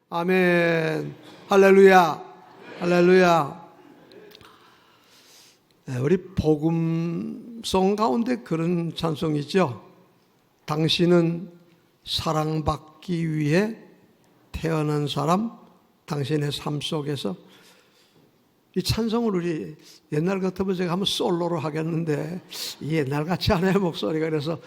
아멘. 할렐루야. 할렐루야. 네, 우리 복음송 가운데 그런 찬송이죠. 당신은 사랑받기 위해 태어난 사람, 당신의 삶 속에서. 이 찬송을 우리 옛날 같으면 제가 한번 솔로로 하겠는데 옛날 같지 않아요, 목소리가. 그래서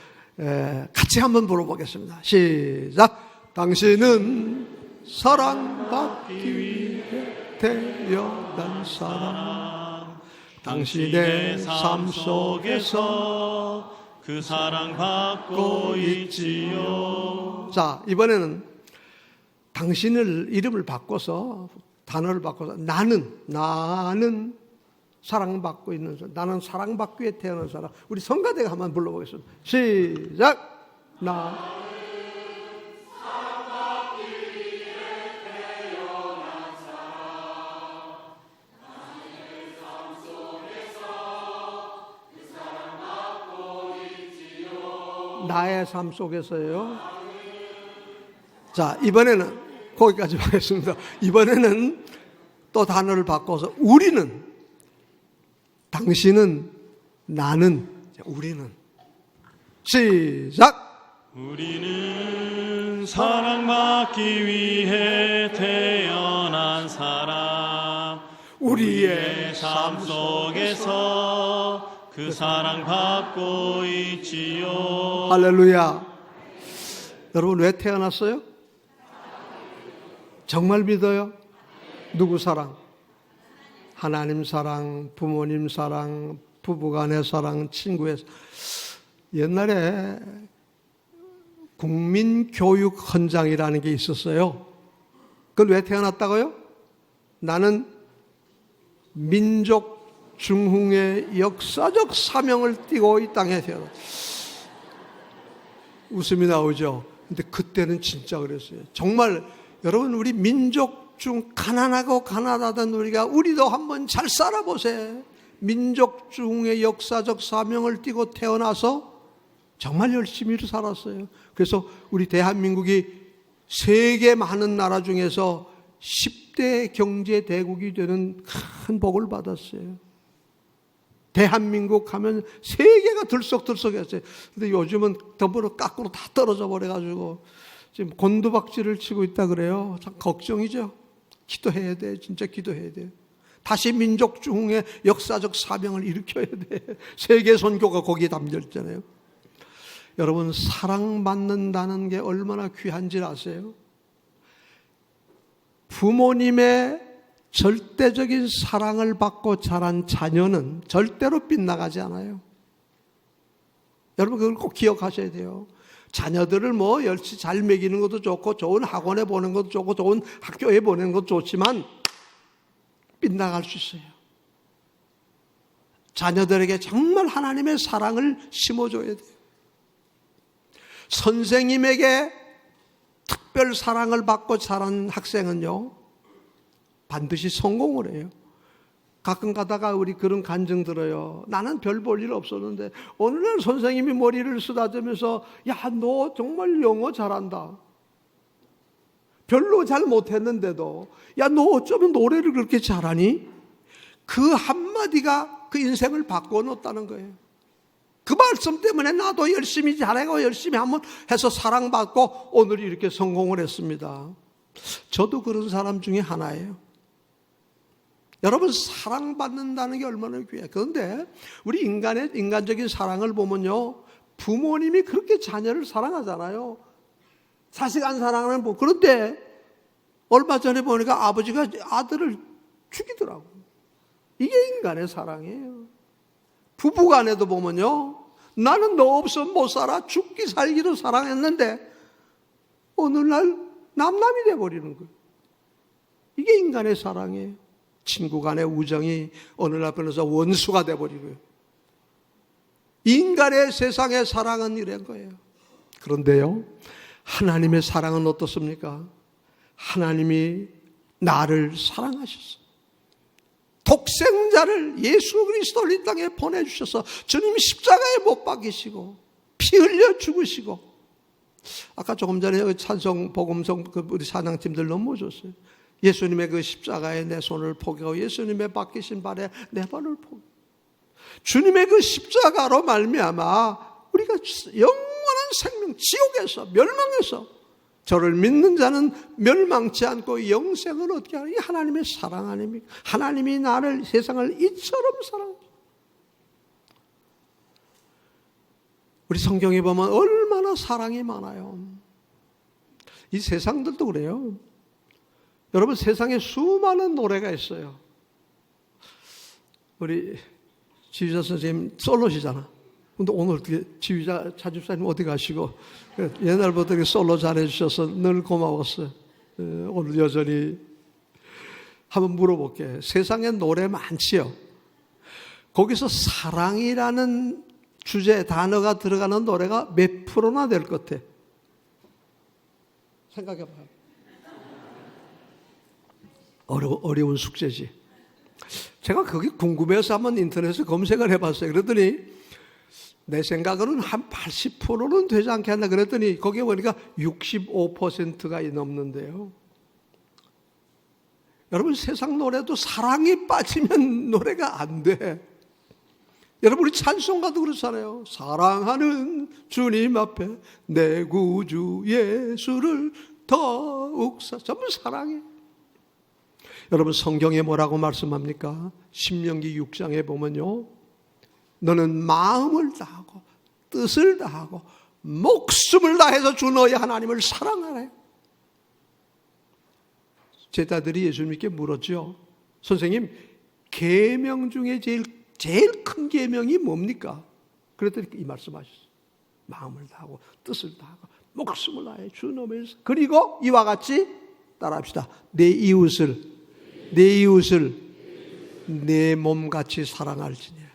같이 한번 불러보겠습니다. 시작. 당신은 사랑받기 위해 태어난 사람, 당신의 삶 속에서 그 사랑받고 있지요. 자, 이번에는 당신을 이름을 바꿔서, 단어를 바꿔서 나는 사랑받고 있는 사람, 나는 사랑받기 위해 태어난 사람. 우리 성가대가 한번 불러보겠습니다. 시작. 나는 사랑받기 위해 태어난 사람, 당신의 삶 속에서 그 사랑받고 있지요. 나의 삶 속에서요. 자, 이번에는 거기까지 하겠습니다. 이번에는 또 단어를 바꿔서 우리는, 당신은, 나는, 우리는. 시작. 우리는 사랑받기 위해 태어난 사람, 우리의 삶 속에서 그 사랑받고 있지요. 할렐루야. 여러분 왜 태어났어요? 정말 믿어요? 누구 사랑? 하나님 사랑, 부모님 사랑, 부부간의 사랑, 친구의 사랑. 옛날에 국민교육헌장이라는 게 있었어요. 그걸 왜 태어났다고요? 나는 민족 중흥의 역사적 사명을 띠고 이 땅에 태어났다. 웃음이 나오죠? 근데 그때는 진짜 그랬어요. 정말 여러분, 우리 민족 중 가난하고 가난하던 우리도 한번 잘 살아보세요. 민족 중의 역사적 사명을 띠고 태어나서 정말 열심히 살았어요. 그래서 우리 대한민국이 세계 많은 나라 중에서 10대 경제 대국이 되는 큰 복을 받았어요. 대한민국 하면 세계가 들썩들썩했어요. 근데 요즘은 더불어 깎으로 다 떨어져 버려가지고 지금 곤두박질을 치고 있다 그래요. 참 걱정이죠. 기도해야 돼. 진짜 기도해야 돼. 다시 민족 중흥의 역사적 사명을 일으켜야 돼. 세계 선교가 거기에 담겨 있잖아요. 여러분, 사랑받는다는 게 얼마나 귀한지 아세요? 부모님의 절대적인 사랑을 받고 자란 자녀는 절대로 빗나가지 않아요. 여러분, 그걸 꼭 기억하셔야 돼요. 자녀들을 열심히 잘 먹이는 것도 좋고, 좋은 학원에 보내는 것도 좋고, 좋은 학교에 보내는 것도 좋지만 빗나갈 수 있어요. 자녀들에게 정말 하나님의 사랑을 심어줘야 돼요. 선생님에게 특별 사랑을 받고 자란 학생은요, 반드시 성공을 해요. 가끔 가다가 우리 그런 간증 들어요. 나는 별 볼 일 없었는데 어느 날 선생님이 머리를 쓰다듬으면서, 야, 너 정말 영어 잘한다. 별로 잘 못했는데도, 야, 너 어쩌면 노래를 그렇게 잘하니? 그 한마디가 그 인생을 바꿔놓았다는 거예요. 그 말씀 때문에 나도 열심히 잘하고 열심히 한번 해서 사랑받고 오늘 이렇게 성공을 했습니다. 저도 그런 사람 중에 하나예요. 여러분, 사랑받는다는 게 얼마나 귀해요. 그런데 우리 인간적인 사랑을 보면요, 부모님이 그렇게 자녀를 사랑하잖아요. 자식 안 사랑하는 부모. 그런데 얼마 전에 보니까 아버지가 아들을 죽이더라고요. 이게 인간의 사랑이에요. 부부간에도 보면요, 나는 너 없으면 못 살아. 죽기 살기로 사랑했는데 어느 날 남남이 돼버리는 거예요. 이게 인간의 사랑이에요. 친구 간의 우정이 어느 날 변해서 원수가 돼버리고요. 인간의 세상의 사랑은 이런 거예요. 그런데요, 하나님의 사랑은 어떻습니까? 하나님이 나를 사랑하셨어요. 독생자를, 예수 그리스도를 이 땅에 보내주셔서 주님이 십자가에 못 박히시고 피 흘려 죽으시고 아까 조금 전에 찬송 복음성 우리 찬양팀들 너무 좋았어요. 예수님의 그 십자가에 내 손을 포개하고 예수님의 박히신 발에 내 발을 포개. 주님의 그 십자가로 말미암아 우리가 영원한 생명, 지옥에서 멸망해서 저를 믿는 자는 멸망치 않고 영생을 얻게 하는 이 하나님의 사랑 아닙니까? 하나님이 나를 세상을 이처럼 사랑합니다. 우리 성경에 보면 얼마나 사랑이 많아요. 이 세상들도 그래요. 여러분, 세상에 수많은 노래가 있어요. 우리 지휘자 선생님 솔로시잖아. 근데 오늘 어떻게 지휘자 차집사님 어디 가시고 옛날부터 이렇게 솔로 잘해주셔서 늘 고마웠어요. 오늘 여전히 한번 물어볼게요. 세상에 노래 많지요. 거기서 사랑이라는 주제 단어가 들어가는 노래가 몇 프로나 될 것 같아? 생각해봐요. 어려운 숙제지. 제가 그게 궁금해서 한번 인터넷에 검색을 해봤어요. 그랬더니 내 생각으로는 한 80%는 되지 않겠나 그랬더니 거기에 보니까 65%가 넘는데요. 여러분, 세상 노래도 사랑이 빠지면 노래가 안 돼. 여러분, 우리 찬송가도 그렇잖아요. 사랑하는 주님 앞에 내 구주 예수를 더욱 전부 사랑해. 여러분, 성경에 뭐라고 말씀합니까? 신명기 6장에 보면요, 너는 마음을 다하고 뜻을 다하고 목숨을 다해서 주 너의 하나님을 사랑하래. 제자들이 예수님께 물었죠. 선생님, 계명 중에 제일 큰 계명이 뭡니까? 그랬더니 이 말씀하셨어요. 마음을 다하고 뜻을 다하고 목숨을 다해 주 너의, 그리고 이와 같이 따라합시다. 내 이웃을 내 몸같이 사랑할지니라.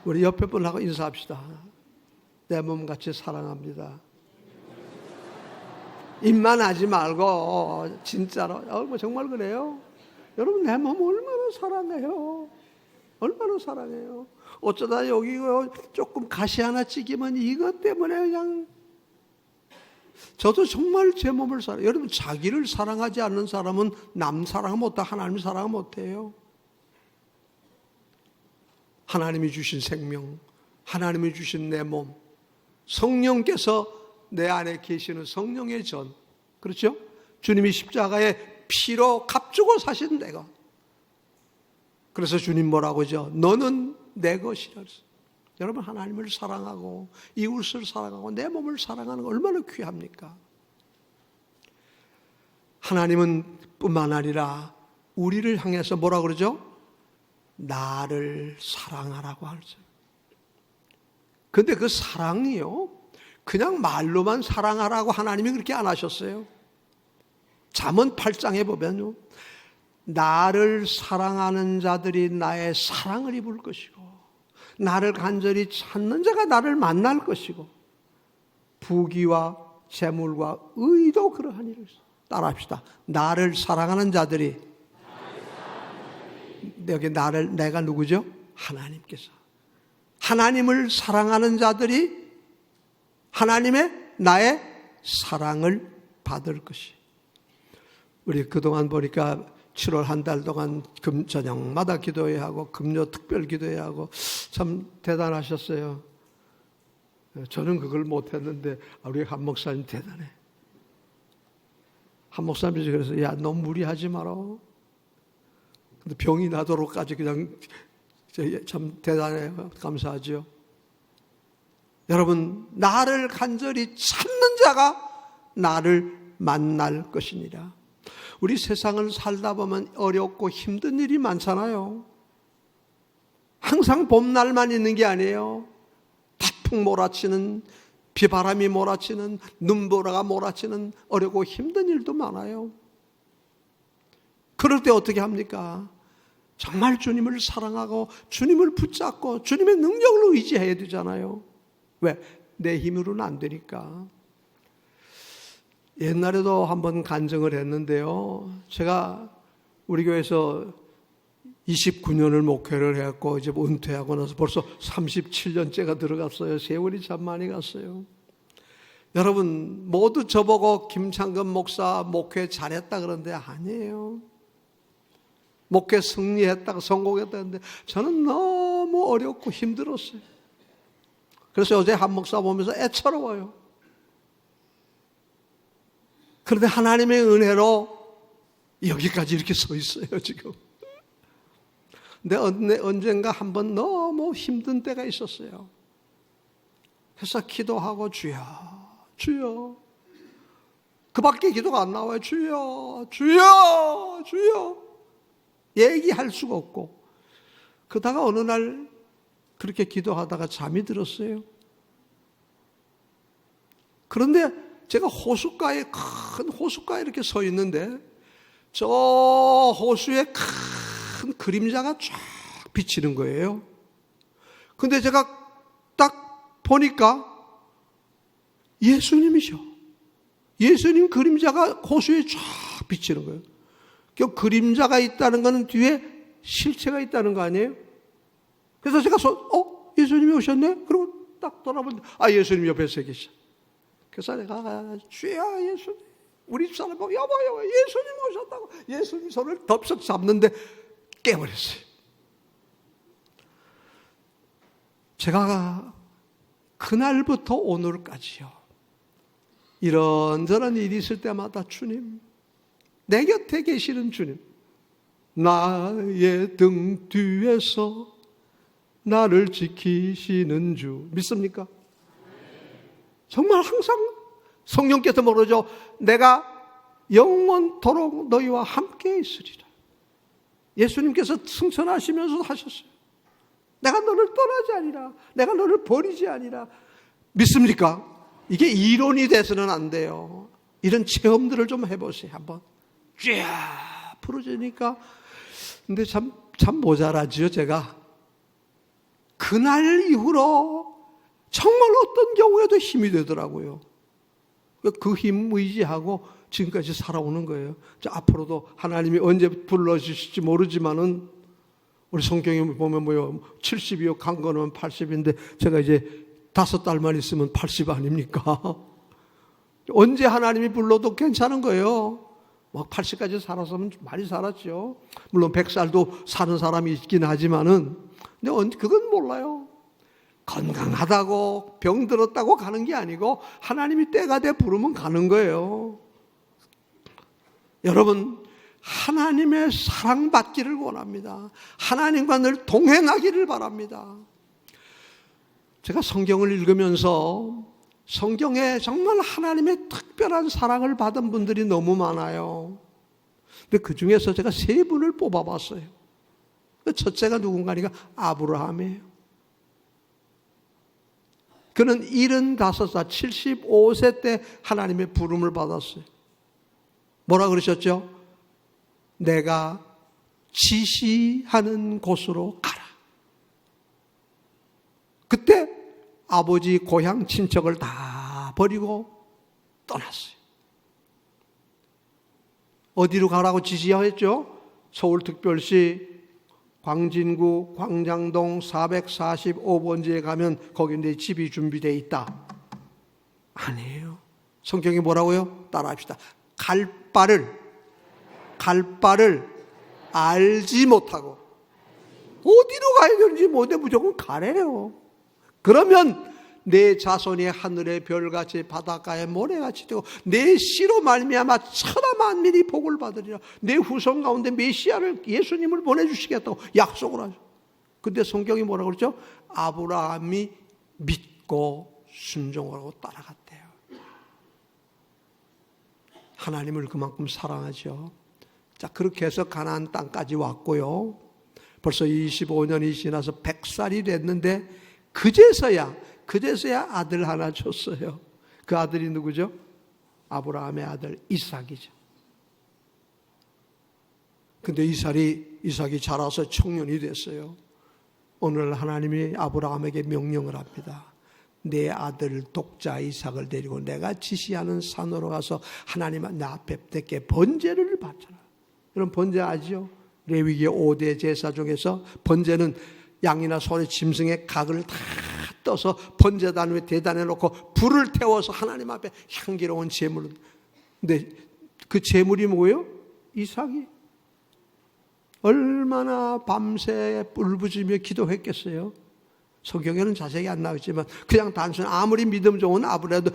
우리 옆에 분하고 인사합시다. 내 몸같이 사랑합니다. 입만 하지 말고 진짜로. 정말 그래요. 여러분, 내 몸 얼마나 사랑해요. 얼마나 사랑해요. 어쩌다 여기 조금 가시 하나 찌기면 이것 때문에 그냥. 저도 정말 제 몸을 사랑해요. 여러분, 자기를 사랑하지 않는 사람은 남 사랑 못해, 하나님 사랑 못해요. 하나님이 주신 생명, 하나님이 주신 내 몸, 성령께서 내 안에 계시는 성령의 전, 그렇죠? 주님이 십자가에 피로 값주고 사신 내가. 그래서 주님 뭐라고 하죠? 너는 내 것이라. 여러분, 하나님을 사랑하고 이웃을 사랑하고 내 몸을 사랑하는 거 얼마나 귀합니까? 하나님은 뿐만 아니라 우리를 향해서 뭐라고 그러죠? 나를 사랑하라고 하죠. 근데 그 사랑이요, 그냥 말로만 사랑하라고 하나님이 그렇게 안 하셨어요. 잠언 8장에 보면요, 나를 사랑하는 자들이 나의 사랑을 입을 것이고 나를 간절히 찾는 자가 나를 만날 것이고 부귀와 재물과 의도 그러하니라. 따라합시다. 나를 사랑하는 자들이, 여기 내가 누구죠? 하나님께서. 하나님을 사랑하는 자들이 하나님의 나의 사랑을 받을 것이. 우리 그동안 보니까 7월 한 달 동안 저녁마다 기도해야 하고 금요 특별 기도해야 하고 참 대단하셨어요. 저는 그걸 못했는데 우리 한 목사님 대단해. 한 목사님이 그래서 야, 너무 무리하지 마라. 근데 병이 나도록까지 그냥 참 대단해요. 감사하죠. 여러분, 나를 간절히 찾는 자가 나를 만날 것이니라. 우리 세상을 살다 보면 어렵고 힘든 일이 많잖아요. 항상 봄날만 있는 게 아니에요. 태풍 몰아치는, 비바람이 몰아치는, 눈보라가 몰아치는 어렵고 힘든 일도 많아요. 그럴 때 어떻게 합니까? 정말 주님을 사랑하고 주님을 붙잡고 주님의 능력을 의지해야 되잖아요. 왜? 내 힘으로는 안 되니까. 옛날에도 한번 간증을 했는데요. 제가 우리 교회에서 29년을 목회를 했고 이제 은퇴하고 나서 벌써 37년째가 들어갔어요. 세월이 참 많이 갔어요. 여러분 모두 저보고 김창근 목사 목회 잘했다 그러는데 아니에요. 목회 승리했다고 성공했다는데 저는 너무 어렵고 힘들었어요. 그래서 어제 한 목사 보면서 애처로워요. 그런데 하나님의 은혜로 여기까지 이렇게 서 있어요 지금. 근데 언젠가 한번 너무 힘든 때가 있었어요. 그래서 기도하고 주여 주여, 그밖에 기도가 안 나와요. 주여 주여 주여, 얘기할 수가 없고. 그러다가 어느 날 그렇게 기도하다가 잠이 들었어요. 그런데 제가 호숫가에, 큰 호숫가에 이렇게 서 있는데 저 호수에 큰 그림자가 쫙 비치는 거예요. 근데 제가 딱 보니까 예수님이셔. 예수님 그림자가 호수에 쫙 비치는 거예요. 그 그림자가 있다는 것은 뒤에 실체가 있다는 거 아니에요? 그래서 제가 예수님이 오셨네? 그리고 딱 돌아보는데 예수님 옆에 서 계셔. 그래서 내가 주여 예수님, 우리 집사람 보고 여보 예수님 오셨다고 예수님 손을 덥석 잡는데 깨버렸어요. 제가 그날부터 오늘까지요, 이런저런 일이 있을 때마다 주님, 내 곁에 계시는 주님, 나의 등 뒤에서 나를 지키시는 주 믿습니까? 정말 항상 성령께서 모르죠. 내가 영원토록 너희와 함께 있으리라. 예수님께서 승천하시면서 하셨어요. 내가 너를 떠나지 아니라, 내가 너를 버리지 아니라. 믿습니까? 이게 이론이 돼서는 안 돼요. 이런 체험들을 좀 해보세요. 한번 쫙 풀어지니까. 근데 참 모자라지요. 제가 그날 이후로 정말 어떤 경우에도 힘이 되더라고요. 그 힘 의지하고 지금까지 살아오는 거예요. 앞으로도 하나님이 언제 불러주실지 모르지만은, 우리 성경에 보면 70이요 강건하면 80인데 제가 이제 5달만 있으면 80 아닙니까? 언제 하나님이 불러도 괜찮은 거예요. 막 80까지 살았으면 많이 살았죠. 물론 100살도 사는 사람이 있긴 하지만은, 근데 그건 몰라요. 건강하다고 병들었다고 가는 게 아니고 하나님이 때가 돼 부르면 가는 거예요. 여러분, 하나님의 사랑받기를 원합니다. 하나님과 늘 동행하기를 바랍니다. 제가 성경을 읽으면서 성경에 정말 하나님의 특별한 사랑을 받은 분들이 너무 많아요. 근데 그 중에서 제가 3분을 뽑아봤어요. 첫째가 누군가니까 아브라함이에요. 그는 75살, 75세 때 하나님의 부름을 받았어요. 뭐라 그러셨죠? 내가 지시하는 곳으로 가라. 그때 아버지 고향 친척을 다 버리고 떠났어요. 어디로 가라고 지시했죠? 서울특별시 광진구 광장동 445번지에 가면 거기 내 집이 준비되어 있다. 아니에요. 성경이 뭐라고요? 따라합시다. 갈 바를 알지 못하고 어디로 가야 되는지 모르는데 무조건 가래요. 그러면 내 자손이 하늘의 별같이 바닷가의 모래같이 되고 내 씨로 말미암아 천하 만민이 복을 받으리라. 내 후손 가운데 메시아를, 예수님을 보내주시겠다고 약속을 하죠. 근데 성경이 뭐라고 그러죠? 아브라함이 믿고 순종하고 따라갔대요. 하나님을 그만큼 사랑하죠. 자, 그렇게 해서 가나안 땅까지 왔고요. 벌써 25년이 지나서 100살이 됐는데 그제서야 아들 하나 줬어요. 그 아들이 누구죠? 아브라함의 아들 이삭이죠. 근데 이삭이 자라서 청년이 됐어요. 오늘 하나님이 아브라함에게 명령을 합니다. 내 아들 독자 이삭을 데리고 내가 지시하는 산으로 가서 하나님 내 앞에 번제를 바쳐라. 여러분 번제 아시죠? 레위기 5대 제사 중에서 번제는 양이나 소의 짐승의 각을 다 떠서 번제단 위에 대단해 놓고 불을 태워서 하나님 앞에 향기로운 제물을. 근데 그 제물이 뭐예요? 이삭이. 얼마나 밤새 울부짖으며 기도했겠어요. 성경에는 자세히 안 나오지만 그냥 단순히 아무리 믿음 좋은 아브라함도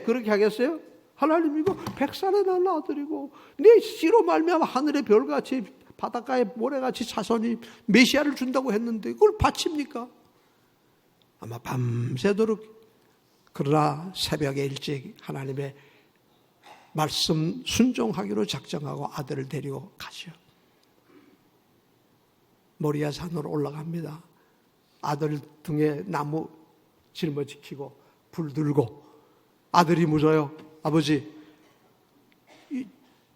그렇게 하겠어요? 하나님 이거 백살에 난 아들이고 내 씨로 말미암아 하늘의 별같이 바닷가의 모래같이 자손이 메시아를 준다고 했는데 그걸 바칩니까? 아마 밤새도록. 그러나 새벽에 일찍 하나님의 말씀 순종하기로 작정하고 아들을 데리고 가죠. 모리아 산으로 올라갑니다. 아들 등에 나무 짊어지키고 불 들고 아들이 묻어요. 아버지,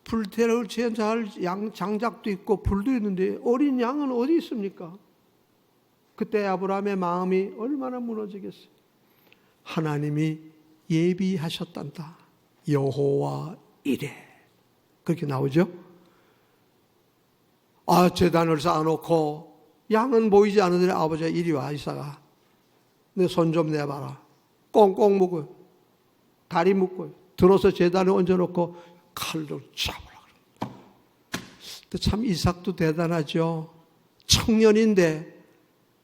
불태울 양 장작도 있고 불도 있는데 어린 양은 어디 있습니까? 그때 아브라함의 마음이 얼마나 무너지겠어요. 하나님이 예비하셨단다. 여호와 이레. 그렇게 나오죠. 제단을 쌓아놓고 양은 보이지 않는데 아버지 이리 와 이삭아. 내 손 좀 내봐라. 꽁꽁 묶어요. 다리 묶어요. 들어서 제단에 얹어놓고 칼로 잡으라. 근데 참 이삭도 대단하죠. 청년인데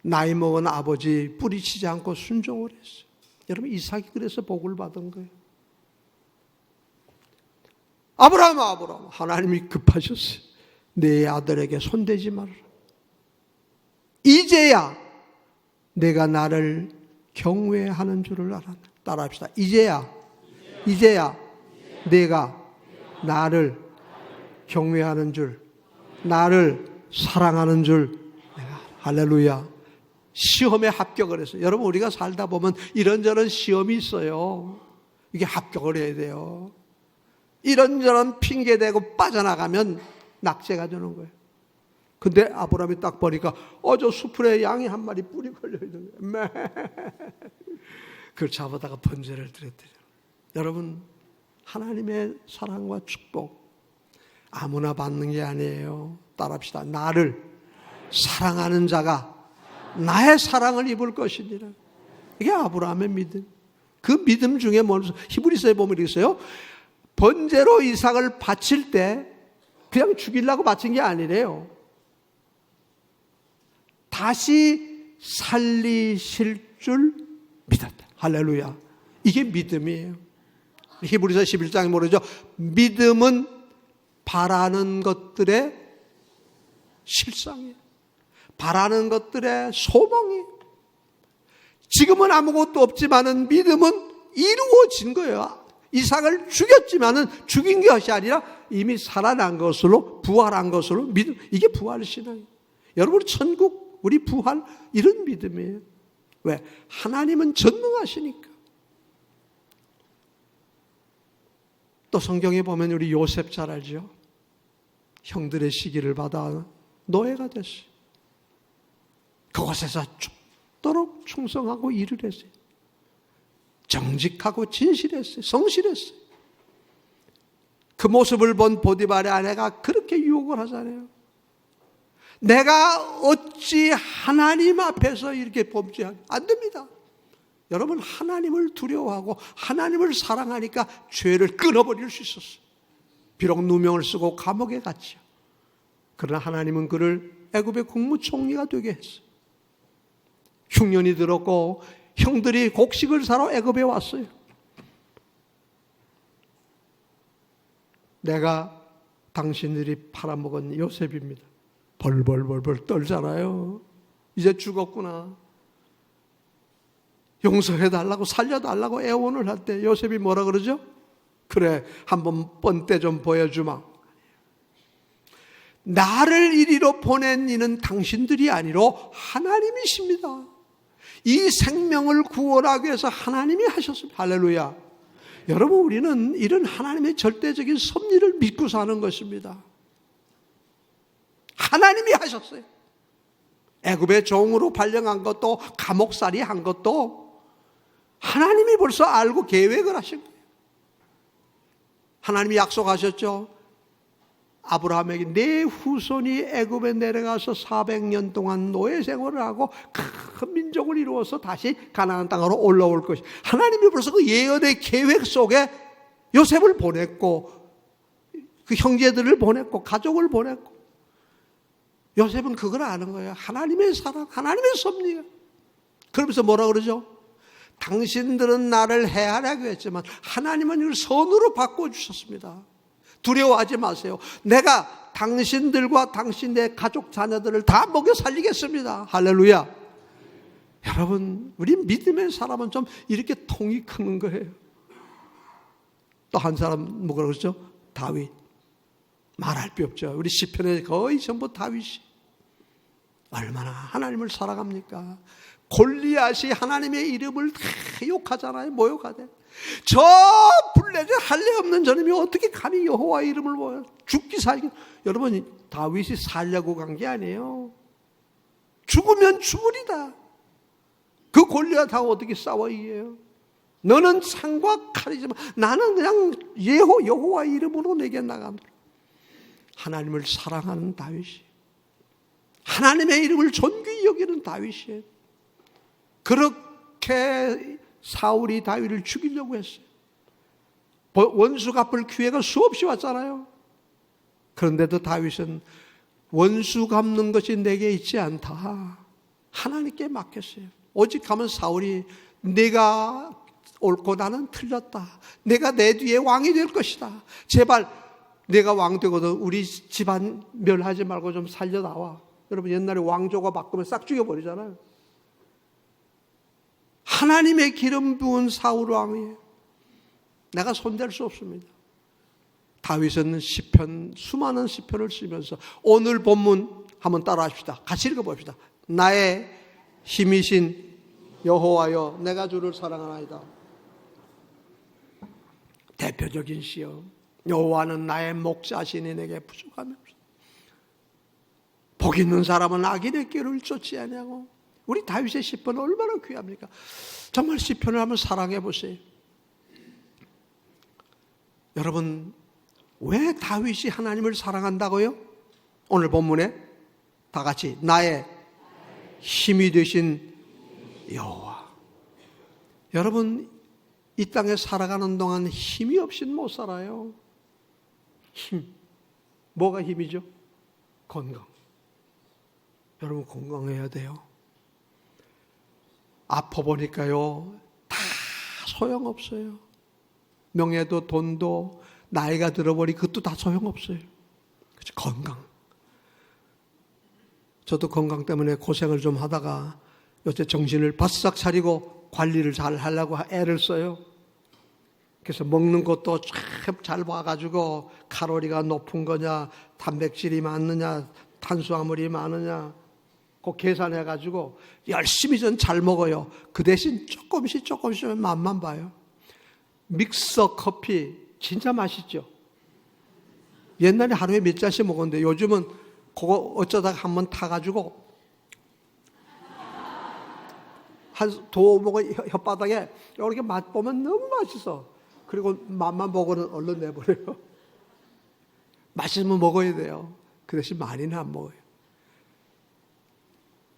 나이 먹은 아버지 뿌리치지 않고 순종을 했어요. 여러분 이삭이 그래서 복을 받은 거예요. 아브라함 하나님이 급하셨어요. 내 아들에게 손대지 말아라. 이제야 내가 나를 경외하는 줄을 알았다. 따라합시다. 이제야 내가 나를 경외하는 줄, 나를 사랑하는 줄 내가. 할렐루야. 시험에 합격을 했어요. 여러분 우리가 살다 보면 이런저런 시험이 있어요. 이게 합격을 해야 돼요. 이런저런 핑계대고 빠져나가면 낙제가 되는 거예요. 근데 아브라함이 딱 보니까 저 수풀에 양이 한 마리 뿔이 걸려있는 거예요. 그걸 잡아다가 번제를 드렸대요. 여러분 하나님의 사랑과 축복 아무나 받는 게 아니에요. 따라합시다. 나를 사랑하는 자가 나의 사랑을 입을 것이니라. 이게 아브라함의 믿음. 그 믿음 중에 뭐죠? 히브리서에 보면 이렇게 있어요. 번제로 이삭을 바칠 때 그냥 죽이려고 바친 게 아니래요. 다시 살리실 줄 믿었다. 할렐루야. 이게 믿음이에요. 히브리서 11장에 뭐라죠? 믿음은 바라는 것들의 실상이에요. 바라는 것들의 소망이에요. 지금은 아무것도 없지만은 믿음은 이루어진 거예요. 이삭을 죽였지만은 죽인 것이 아니라 이미 살아난 것으로 부활한 것으로 믿음. 이게 부활 신앙이에요. 여러분 천국 우리 부활 이런 믿음이에요. 왜? 하나님은 전능하시니까. 또 성경에 보면 우리 요셉 잘 알죠? 형들의 시기를 받아 노예가 됐어요. 그곳에서 죽도록 충성하고 일을 했어요. 정직하고 진실했어요. 성실했어요. 그 모습을 본 보디발의 아내가 그렇게 유혹을 하잖아요. 내가 어찌 하나님 앞에서 이렇게 범죄하냐? 안 됩니다. 여러분 하나님을 두려워하고 하나님을 사랑하니까 죄를 끊어버릴 수 있었어요. 비록 누명을 쓰고 감옥에 갔죠. 그러나 하나님은 그를 애굽의 국무총리가 되게 했어요. 흉년이 들었고 형들이 곡식을 사러 애굽에 왔어요. 내가 당신들이 팔아먹은 요셉입니다. 벌벌벌벌 떨잖아요. 이제 죽었구나. 용서해달라고 살려달라고 애원을 할 때 요셉이 뭐라 그러죠? 그래 한번 뻔때 좀 보여주마. 나를 이리로 보낸 이는 당신들이 아니로 하나님이십니다. 이 생명을 구원하기 위해서 하나님이 하셨습니다. 할렐루야. 여러분 우리는 이런 하나님의 절대적인 섭리를 믿고 사는 것입니다. 하나님이 하셨어요. 애굽의 종으로 발령한 것도 감옥살이 한 것도 하나님이 벌써 알고 계획을 하신 거예요. 하나님이 약속하셨죠. 아브라함에게 내 후손이 애굽에 내려가서 400년 동안 노예 생활을 하고 큰 큰 민족을 이루어서 다시 가나안 땅으로 올라올 것이, 하나님이 벌써 그 예언의 계획 속에 요셉을 보냈고 그 형제들을 보냈고 가족을 보냈고, 요셉은 그걸 아는 거예요. 하나님의 사랑, 하나님의 섭리예요. 그러면서 뭐라 그러죠? 당신들은 나를 해하려고 했지만 하나님은 이걸 선으로 바꿔주셨습니다. 두려워하지 마세요. 내가 당신들과 당신의 가족 자녀들을 다 먹여 살리겠습니다. 할렐루야. 여러분, 우리 믿음의 사람은 좀 이렇게 통이 크는 거예요. 또 한 사람 뭐라 그러죠? 다윗. 말할 필요 없죠. 우리 시편에 거의 전부 다윗이 얼마나 하나님을 사랑합니까? 골리앗이 하나님의 이름을 다 욕하잖아요. 모욕하대. 저 블레셋 할례 없는 저놈이 어떻게 감히 여호와의 이름을 모여 죽기 살기. 여러분, 다윗이 살려고 간 게 아니에요. 죽으면 죽으리다. 그 골리앗하고 어떻게 싸워 이겨요? 너는 창과 칼이지만 나는 그냥 여호와의 이름으로 내게 나가노라. 하나님을 사랑하는 다윗이, 하나님의 이름을 존귀히 여기는 다윗이에요. 그렇게 사울이 다윗을 죽이려고 했어요. 원수 갚을 기회가 수없이 왔잖아요. 그런데도 다윗은 원수 갚는 것이 내게 있지 않다, 하나님께 맡겼어요. 오직 하면 사울이 내가 옳고 나는 틀렸다, 내가 내 뒤에 왕이 될 것이다, 제발 내가 왕 되거든 우리 집안 멸하지 말고 좀 살려 나와. 여러분, 옛날에 왕조가 바꾸면 싹 죽여버리잖아요. 하나님의 기름 부은 사울 왕이에요. 내가 손댈 수 없습니다. 다윗은 시편, 수많은 시편을 쓰면서 오늘 본문 한번 따라합시다. 같이 읽어봅시다. 나의 힘이신 여호와여, 내가 주를 사랑하나이다. 대표적인 시험. 여호와는 나의 목자시니 내게 부족함이 없어. 복 있는 사람은 악인의 길을 쫓지 아니하고. 우리 다윗의 시편은 얼마나 귀합니까? 정말 시편을 한번 사랑해 보세요. 여러분, 왜 다윗이 하나님을 사랑한다고요? 오늘 본문에 다 같이 나의 힘이 되신 여호와. 여러분, 이 땅에 살아가는 동안 힘이 없이는 못 살아요. 힘. 뭐가 힘이죠? 건강. 여러분, 건강해야 돼요. 아파 보니까요, 다 소용없어요. 명예도 돈도 나이가 들어버리 그것도 다 소용없어요. 그렇죠? 건강. 저도 건강 때문에 고생을 좀 하다가 요새 정신을 바싹 차리고 관리를 잘 하려고 애를 써요. 그래서 먹는 것도 잘 봐가지고 칼로리가 높은 거냐, 단백질이 많느냐, 탄수화물이 많으냐, 그 계산해가지고 열심히 전 잘 먹어요. 그 대신 조금씩 맛만 봐요. 믹서 커피 진짜 맛있죠. 옛날에 하루에 몇 잔씩 먹었는데 요즘은 그거 어쩌다가 한번 타가지고 도 먹어 혓바닥에 이렇게 맛보면 너무 맛있어. 그리고 맛만 보고는 얼른 내버려요. 맛있으면 먹어야 돼요. 그 대신 많이는 안 먹어요.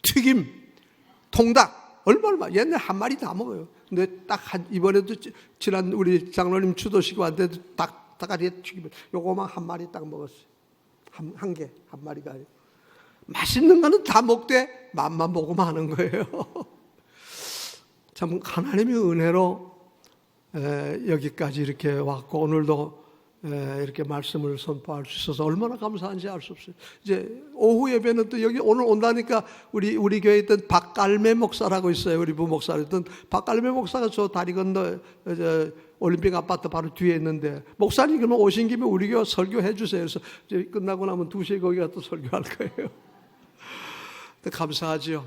튀김, 통닭 얼마나 옛날 한 마리 다 먹어요. 근데 딱 이번에도 지난 우리 장로님 추도식 왔는데도 닭다리 튀김 요거만 한 마리 딱 먹었어요. 한 개, 한 마리가 아니고. 맛있는 거는 다 먹되 맛만 보고만 하는 거예요. 참 하나님의 은혜로 여기까지 이렇게 왔고 오늘도 이렇게 말씀을 선포할 수 있어서 얼마나 감사한지 알 수 없어요. 이제 오후 예배는 또 여기 오늘 온다니까 우리 교회에 있던 박갈매 목사라고 있어요. 우리 부목사였던 박갈매 목사가 저 다리 건너 올림픽 아파트 바로 뒤에 있는데, 목사님 그러면 오신 김에 우리 교회 설교해 주세요. 그래서 이제 끝나고 나면 2시에 거기가 또 설교할 거예요. 감사하죠.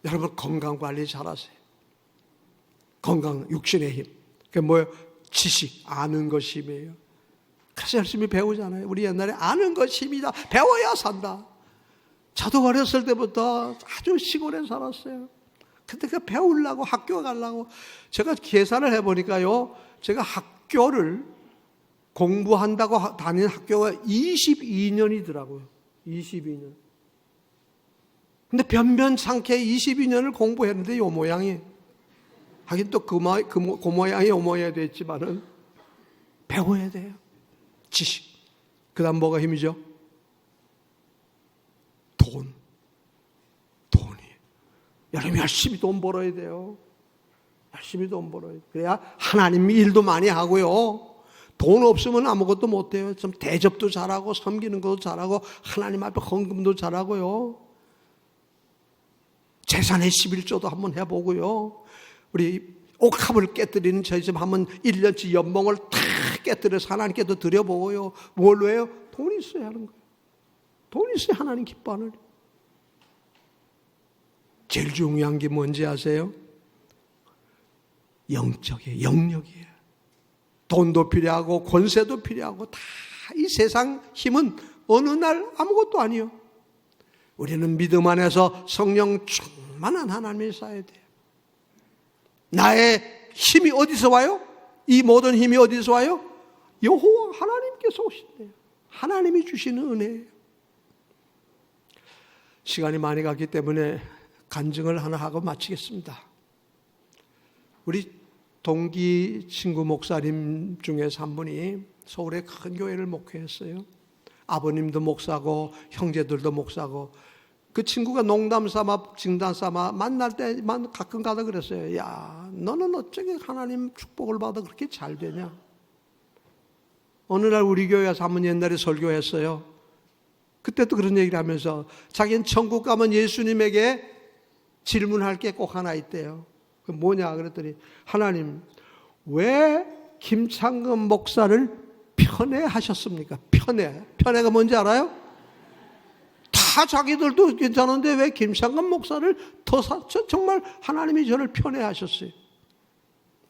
여러분, 건강 관리 잘하세요. 건강, 육신의 힘. 그게 뭐예요? 지식, 아는 것이 힘이에요. 그래서 열심히 배우잖아요. 우리 옛날에 아는 것이 힘이다. 배워야 산다. 저도 어렸을 때부터 아주 시골에 살았어요. 근데 그 배우려고 학교 가려고 제가 계산을 해보니까요, 제가 학교를 공부한다고 다닌 학교가 22년이더라고요. 22년. 근데 변변찮게 22년을 공부했는데 요 모양이. 하긴 또 그 모양이 요 모양이 됐지만은 배워야 돼요. 지식. 그 다음 뭐가 힘이죠? 돈이. 여러분 열심히 돈 벌어야 돼요. 열심히 돈 벌어야 돼요. 그래야 하나님 일도 많이 하고요. 돈 없으면 아무것도 못해요. 좀 대접도 잘하고 섬기는 것도 잘하고 하나님 앞에 헌금도 잘하고요. 재산의 11조도 한번 해보고요. 우리 옥합을 깨뜨리는 저희 집 한번 1년치 연봉을 다 깨뜨려서 하나님께도 드려보고요. 뭘로 해요? 돈이 있어야 하는 거예요. 돈이 있어야 하나님 기뻐하는 거예요. 제일 중요한 게 뭔지 아세요? 영적이에요. 영역이에요. 돈도 필요하고 권세도 필요하고 다 이 세상 힘은 어느 날 아무것도 아니에요. 우리는 믿음 안에서 성령 충만한 하나님을 쌓아야 돼요. 나의 힘이 어디서 와요? 이 모든 힘이 어디서 와요? 여호와 하나님께서 오신대요. 하나님이 주시는 은혜예요. 시간이 많이 갔기 때문에 간증을 하나 하고 마치겠습니다. 우리 동기 친구 목사님 중에서 한 분이 서울의 큰 교회를 목회했어요. 아버님도 목사고 형제들도 목사고 그 친구가 농담 삼아 진담 삼아 만날 때만 가끔 가다 그랬어요. 야, 너는 어쩌게 하나님 축복을 받아 그렇게 잘 되냐? 어느 날 우리 교회에서 한번 옛날에 설교했어요. 그때도 그런 얘기를 하면서 자기는 천국 가면 예수님에게 질문할 게 꼭 하나 있대요. 그 뭐냐 그랬더니 하나님 왜 김창금 목사를 편애하셨습니까? 편애가 뭔지 알아요? 다 자기들도 괜찮은데 왜 김창금 목사를 정말 하나님이 저를 편애하셨어요.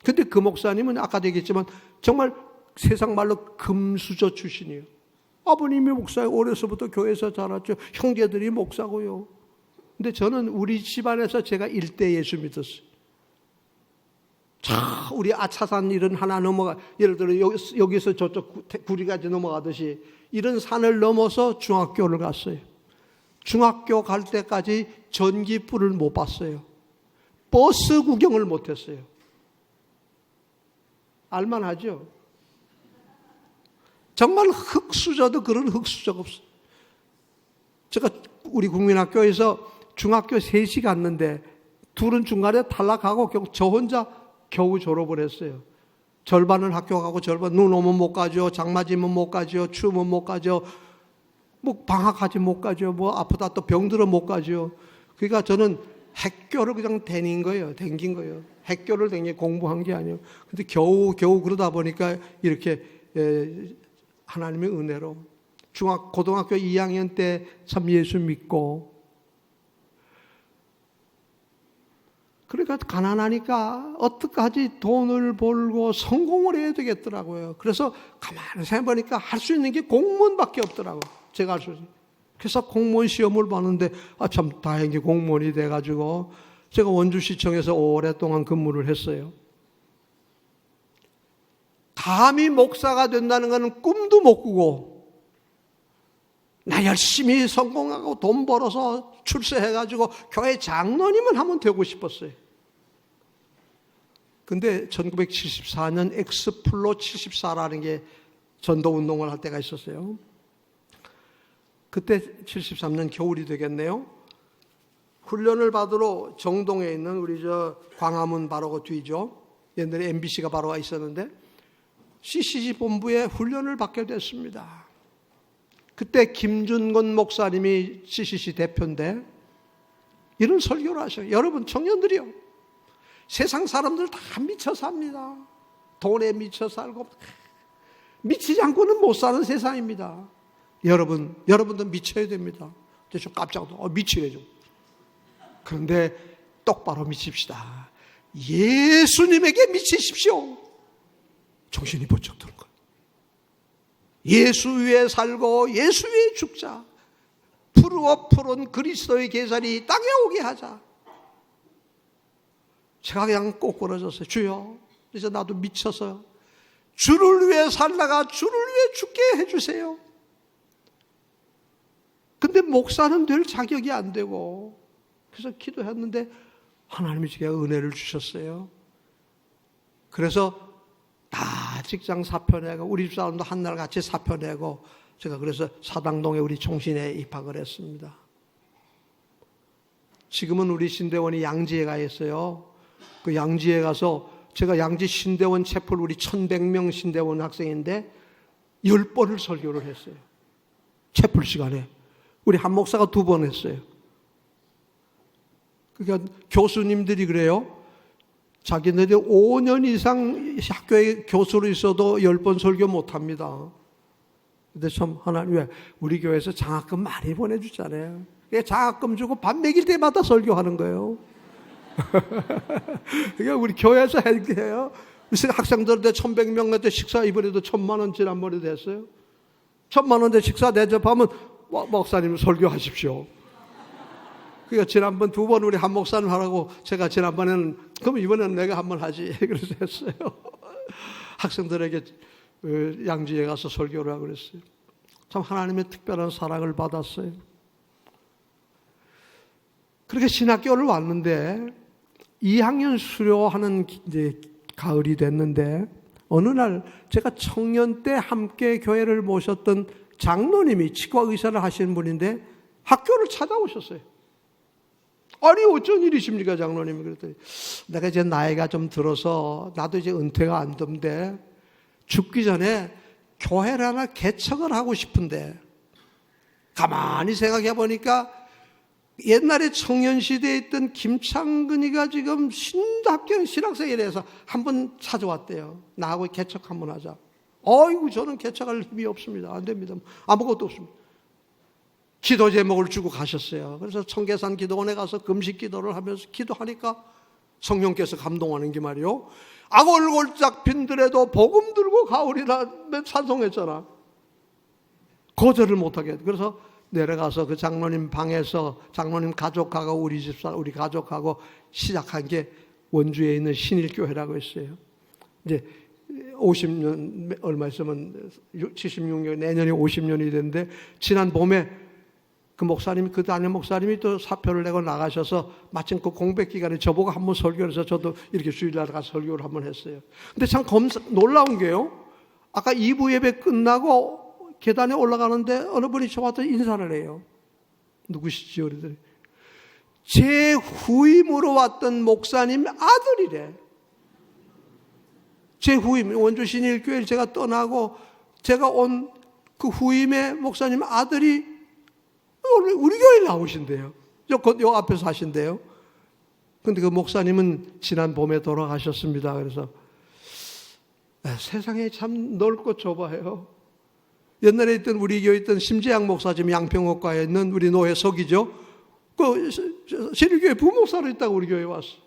근데 그 목사님은 아까도 얘기했지만 정말 세상 말로 금수저 출신이에요. 아버님이 목사예요. 어려서부터 교회에서 자랐죠. 형제들이 목사고요. 근데 저는 우리 집안에서 제가 일대 예수 믿었어요. 자, 우리 아차산 이런 하나 넘어가, 예를 들어 여기서 저쪽 구리까지 넘어가듯이 이런 산을 넘어서 중학교를 갔어요. 중학교 갈 때까지 전기불을 못 봤어요. 버스 구경을 못 했어요. 알만하죠? 정말 흙수저도 그런 흙수저가 없어요. 제가 우리 국민학교에서 중학교 3시 갔는데 둘은 중간에 탈락하고 저 혼자 겨우 졸업을 했어요. 절반은 학교 가고 절반 눈 오면 못 가죠. 장마 지면 못 가죠. 추우면 못 가죠. 뭐 방학하지 못 가죠. 뭐 아프다 또 병들어 못 가죠. 그러니까 저는 학교를 그냥 댕긴 거예요. 학교를 댕기 공부한 게 아니에요. 근데 겨우 그러다 보니까 이렇게 하나님의 은혜로 고등학교 2학년 때 참 예수 믿고 그러니까 가난하니까 어떡하지 돈을 벌고 성공을 해야 되겠더라고요. 그래서 가만히 생각해보니까 할 수 있는 게 공무원밖에 없더라고요. 제가 할 수 있어요. 그래서 공무원 시험을 봤는데 참 다행히 공무원이 돼가지고 제가 원주시청에서 오랫동안 근무를 했어요. 감히 목사가 된다는 것은 꿈도 못 꾸고 나 열심히 성공하고 돈 벌어서 출세해가지고 교회 장로님은 한번 되고 싶었어요. 근데 1974년 엑스플로 74라는 게 전도운동을 할 때가 있었어요. 그때 73년 겨울이 되겠네요. 훈련을 받으러 정동에 있는 우리 광화문 바로 그 뒤죠. 옛날에 MBC가 바로 있었는데 CCG 본부에 훈련을 받게 됐습니다. 그때 김준건 목사님이 CCC 대표인데 이런 설교를 하셔요. 여러분 청년들이요. 세상 사람들 다 미쳐 삽니다. 돈에 미쳐 살고 미치지 않고는 못 사는 세상입니다. 여러분도 미쳐야 됩니다. 저 깜짝 놀라 미쳐야죠. 그런데 똑바로 미칩시다. 예수님에게 미치십시오. 정신이 번쩍 드는 거예요. 예수 위에 살고 예수 위에 죽자. 푸르고 푸른 그리스도의 계산이 이 땅에 오게 하자. 제가 그냥 꼬꾸라졌어요. 주여, 이제 나도 미쳐서 주를 위해 살다가 주를 위해 죽게 해주세요. 근데 목사는 될 자격이 안 되고 그래서 기도했는데 하나님이 제게 은혜를 주셨어요. 그래서 다 직장 사표 내고 우리 집사람도 한날 같이 사표 내고 제가 그래서 사당동에 우리 총신에 입학을 했습니다. 지금은 우리 신대원이 양지에 가 있어요. 그 양지에 가서 제가 양지 신대원 채플 우리 1100명 신대원 학생인데 10번을 설교를 했어요. 채플 시간에. 우리 한 목사가 2번 했어요. 그러니까 교수님들이 그래요. 자기네들 5년 이상 학교에 교수로 있어도 10번 설교 못합니다. 근데 참 하나님 왜 우리 교회에서 장학금 많이 보내주잖아요. 장학금 주고 밥 먹일 때마다 설교하는 거예요. 그러니까 우리 교회에서 해요. 학생들한테 1100명한테 식사 이번에도 1000만 원 지난번에도 했어요. 1000만 원대 식사 대접하면 목사님 설교하십시오. 그러니까 지난번 2번 우리 한 목사님 하라고 제가 지난번에는 그럼 이번에는 내가 한번 하지 그래서 했어요. 학생들에게 양지에 가서 설교를 하고 그랬어요. 참 하나님의 특별한 사랑을 받았어요. 그렇게 신학교를 왔는데 2학년 수료하는 이제 가을이 됐는데 어느 날 제가 청년 때 함께 교회를 모셨던 장로님이 치과 의사를 하시는 분인데 학교를 찾아오셨어요. 아니 어쩐 일이십니까 장로님이. 그랬더니 내가 이제 나이가 좀 들어서 나도 이제 은퇴가 안 된데 죽기 전에 교회를 하나 개척을 하고 싶은데 가만히 생각해 보니까 옛날에 청년시대에 있던 김창근이가 지금 신학생에 대해서 한번 찾아왔대요. 나하고 개척 한번 하자. 어이구 저는 개척할 힘이 없습니다. 안 됩니다. 아무것도 없습니다. 기도 제목을 주고 가셨어요. 그래서 청계산 기도원에 가서 금식 기도를 하면서 기도하니까 성령께서 감동하는 게 말이요. 아골골짝 빈들에도 복음 들고 가오리라 찬송했잖아. 거절을 못하게. 그래서 내려가서 그 장로님 방에서 장로님 가족하고 우리 집사 우리 가족하고 시작한 게 원주에 있는 신일교회라고 했어요. 이제 50년 얼마 있으면 76년 내년이 50년이 됐는데 지난 봄에 그 목사님이 그 담임 목사님이 또 사표를 내고 나가셔서 마침 그 공백 기간에 저보고 한번 설교를 해서 저도 이렇게 주일날 가서 설교를 한번 했어요. 근데 참 놀라운 게요. 아까 2부 예배 끝나고 계단에 올라가는데 어느 분이 저한테 인사를 해요. 누구시지요? 그러더니 제 후임으로 왔던 목사님 아들이래. 제 후임 원주 신일교회를 제가 떠나고 제가 온 그 후임의 목사님 아들이 오늘 우리 교회에 나오신대요. 요 앞에서 하신대요. 근데 그 목사님은 지난 봄에 돌아가셨습니다. 그래서 세상에 참 넓고 좁아요. 옛날에 있던 우리 교회에 있던 심재양 목사 지금 양평옥가에 있는 우리 노회석이죠. 그 신일교회 부목사로 있다가 우리 교회에 왔어.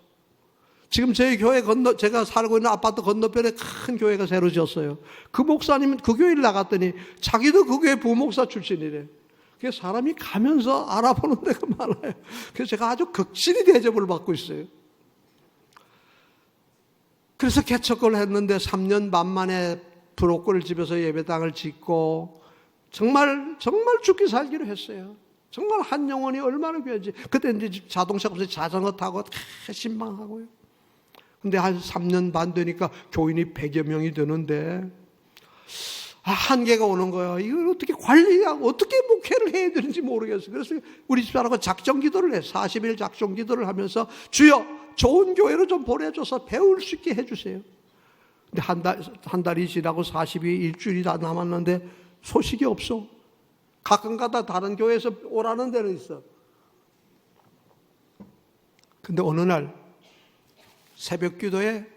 지금 저희 교회 제가 살고 있는 아파트 건너편에 큰 교회가 새로 지었어요. 그 목사님은 그 교회를 나갔더니 자기도 그 교회 부목사 출신이래. 그래서 사람이 가면서 알아보는 데가 많아요. 그래서 제가 아주 극진히 대접을 받고 있어요. 그래서 개척을 했는데 3년 반 만에 브로커를 집에서 예배당을 짓고 정말 죽기 살기로 했어요. 정말 한 영혼이 얼마나 귀하지. 그때 이제 자동차 없이 자전거 타고 신방하고요. 근데 한 3년 반 되니까 교인이 100여 명이 되는데 한계가 오는 거예요. 이걸 어떻게 관리하고 어떻게 목회를 해야 되는지 모르겠어요. 그래서 우리 집사람과 작정 기도를 해요. 40일 작정 기도를 하면서 주여 좋은 교회로 좀 보내줘서 배울 수 있게 해주세요. 근데 한 달이 지나고 40일 일주일이 다 남았는데 소식이 없어. 가끔가다 다른 교회에서 오라는 데는 있어. 근데 어느 날 새벽 기도에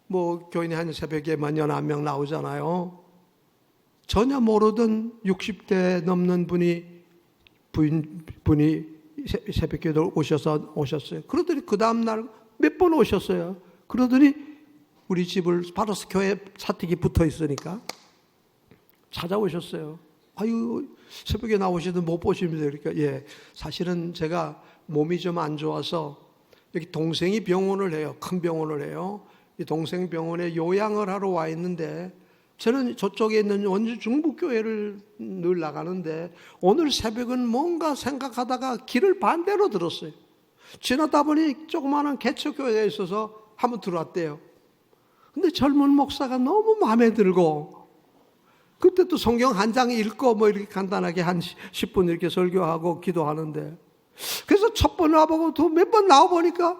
뭐 교인이 한 새벽에만 11명 나오잖아요. 전혀 모르던 60대 넘는 분이 새벽 기도 오셨어요. 그러더니 그 다음날 몇 번 오셨어요. 그러더니 우리 집을 바로 교회 사택이 붙어 있으니까 찾아오셨어요. 아유, 새벽에 나오시든 못 보십니다. 그러니까, 예. 사실은 제가 몸이 좀 안 좋아서 여기 동생이 병원을 해요. 큰 병원을 해요. 이 동생 병원에 요양을 하러 와 있는데 저는 저쪽에 있는 원주 중부교회를 늘 나가는데 오늘 새벽은 뭔가 생각하다가 길을 반대로 들었어요. 지나다 보니 조그마한 개척교회에 있어서 한번 들어왔대요. 근데 젊은 목사가 너무 마음에 들고, 그때 또 성경 한 장 읽고 뭐 이렇게 간단하게 한 10분 이렇게 설교하고 기도하는데, 그래서 첫 번 와보고 또 몇 번 나와보니까,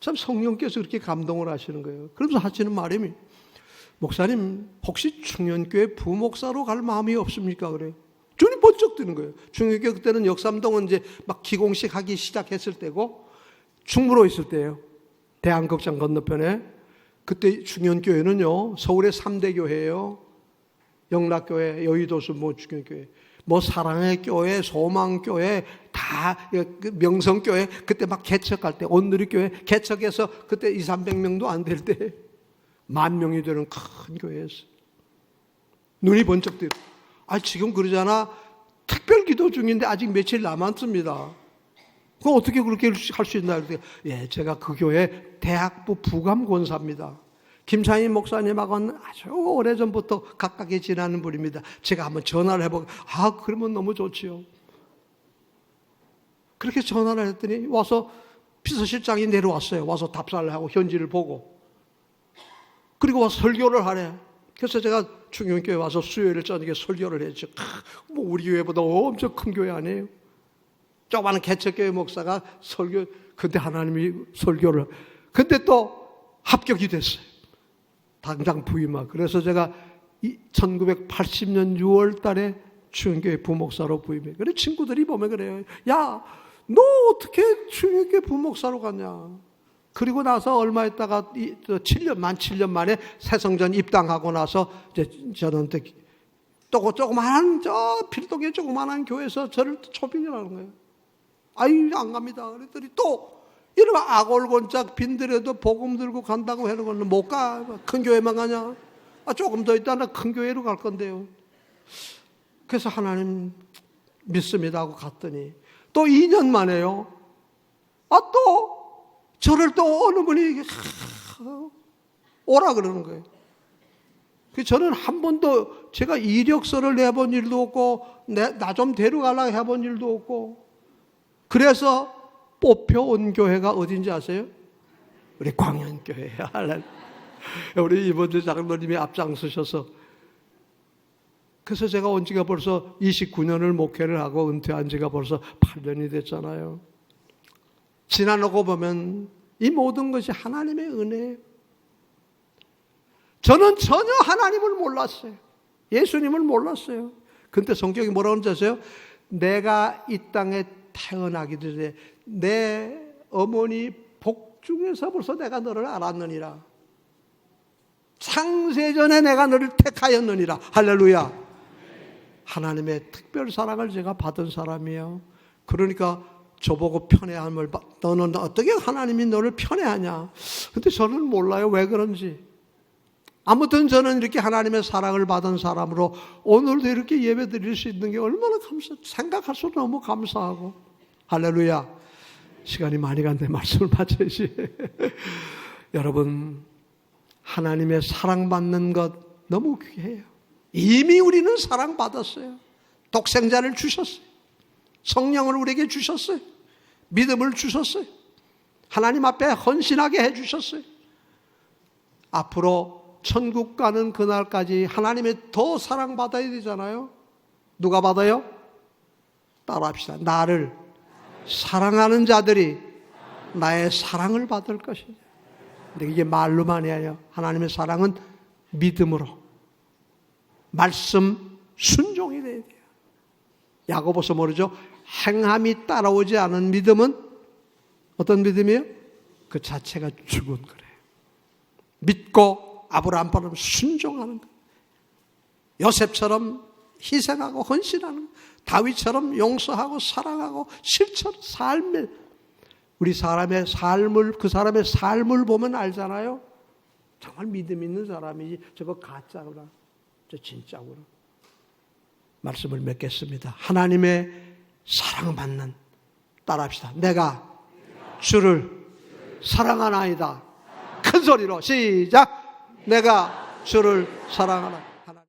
참 성령께서 그렇게 감동을 하시는 거예요. 그러면서 하시는 말이, 목사님 혹시 충현교회 부목사로 갈 마음이 없습니까? 그래요. 눈이 번쩍 뜨는 거예요. 충현교회 그때는 역삼동은 이제 막 기공식 하기 시작했을 때고, 충무로 있을 때예요. 대한극장 건너편에. 그때 충현교회는요, 서울의 3대 교회예요. 영락교회, 여의도수 뭐 충현교회, 뭐 사랑의 교회, 소망교회, 다 명성교회. 그때 막 개척할 때, 온누리교회 개척해서 그때 200~300명도 안 될 때 10,000명이 되는 큰 교회였어요. 눈이 번쩍 뜨고, 지금 그러잖아. 특별 기도 중인데 아직 며칠 남았습니다. 그럼 어떻게 그렇게 할 수 있나요? 예, 제가 그 교회 대학부 부감 권사입니다. 김창인 목사님하고는 아주 오래전부터 가깝게 지나는 분입니다. 제가 한번 전화를 해보고, 그러면 너무 좋지요. 그렇게 전화를 했더니 와서 비서실장이 내려왔어요. 와서 답사를 하고 현지를 보고, 그리고 와서 설교를 하래. 그래서 제가 충현교회 와서 수요일 저녁에 설교를 했죠. 뭐 우리 교회보다 엄청 큰 교회 아니에요? 조그마한 개척교회 목사가 설교, 근데 하나님이 설교를, 근데 또 합격이 됐어요. 당장 부임하고. 그래서 제가 1980년 6월 달에 충현교회 부목사로 부임해. 그래, 친구들이 보면 그래요. 야, 너 어떻게 충현교회 부목사로 갔냐? 그리고 나서 얼마 있다가 7년 만에 새성전 입당하고 나서 이제 저는 또 조그만한 필동의 조그만한 교회에서 저를 초빙을 하는 거예요. 안 갑니다. 그랬더니 또 이런 악올곤짝 빈들에도 복음 들고 간다고 해는 거는 못 가. 큰 교회만 가냐? 조금 더 있다 나 큰 교회로 갈 건데요. 그래서 하나님 믿습니다 하고 갔더니 또 2년 만에요. 또 저를 또 어느 분이 오라 그러는 거예요. 저는 한 번도 제가 이력서를 내본 일도 없고 나 좀 데려가려고 해본 일도 없고, 그래서 뽑혀온 교회가 어딘지 아세요? 우리 광연교회예요. 우리 이번주 장로님이 앞장서셔서. 그래서 제가 온 지가 벌써 29년을 목회를 하고 은퇴한 지가 벌써 8년이 됐잖아요. 지나놓고 보면 이 모든 것이 하나님의 은혜예요. 저는 전혀 하나님을 몰랐어요. 예수님을 몰랐어요. 근데 성경이 뭐라고 하는지 아세요? 내가 이 땅에 태어나기 전에 내 어머니 복중에서 벌써 내가 너를 알았느니라. 창세전에 내가 너를 택하였느니라. 할렐루야. 하나님의 특별 사랑을 제가 받은 사람이에요. 그러니까 저보고 편애함을 너는 어떻게 하나님이 너를 편애하냐? 근데 저는 몰라요. 왜 그런지. 아무튼 저는 이렇게 하나님의 사랑을 받은 사람으로 오늘도 이렇게 예배 드릴 수 있는 게 얼마나 생각할수록 너무 감사하고. 할렐루야. 시간이 많이 간데 말씀을 마쳐야지. 여러분, 하나님의 사랑받는 것 너무 귀해요. 이미 우리는 사랑받았어요. 독생자를 주셨어요. 성령을 우리에게 주셨어요. 믿음을 주셨어요. 하나님 앞에 헌신하게 해주셨어요. 앞으로 천국 가는 그날까지 하나님의 더 사랑받아야 되잖아요. 누가 받아요? 따라합시다. 나를 사랑하는 자들이 나의 사랑을 받을 것이다. 근데 이게 말로만이 아니에요. 하나님의 사랑은 믿음으로, 말씀 순종이 돼야 돼요. 야고보서 모르죠? 행함이 따라오지 않은 믿음은 어떤 믿음이에요? 그 자체가 죽은 거래요. 믿고 아브라함처럼 순종하는 것, 요셉처럼 희생하고 헌신하는 것, 다윗처럼 용서하고 사랑하고 실천 삶을, 우리 사람의 삶을, 그 사람의 삶을 보면 알잖아요. 정말 믿음 있는 사람이지 저거 가짜구나, 저 진짜구나. 말씀을 맺겠습니다. 하나님의 사랑받는, 따라합시다. 내가 주를 사랑하나이다. 큰 소리로 시작. 내가 주를 사랑하나.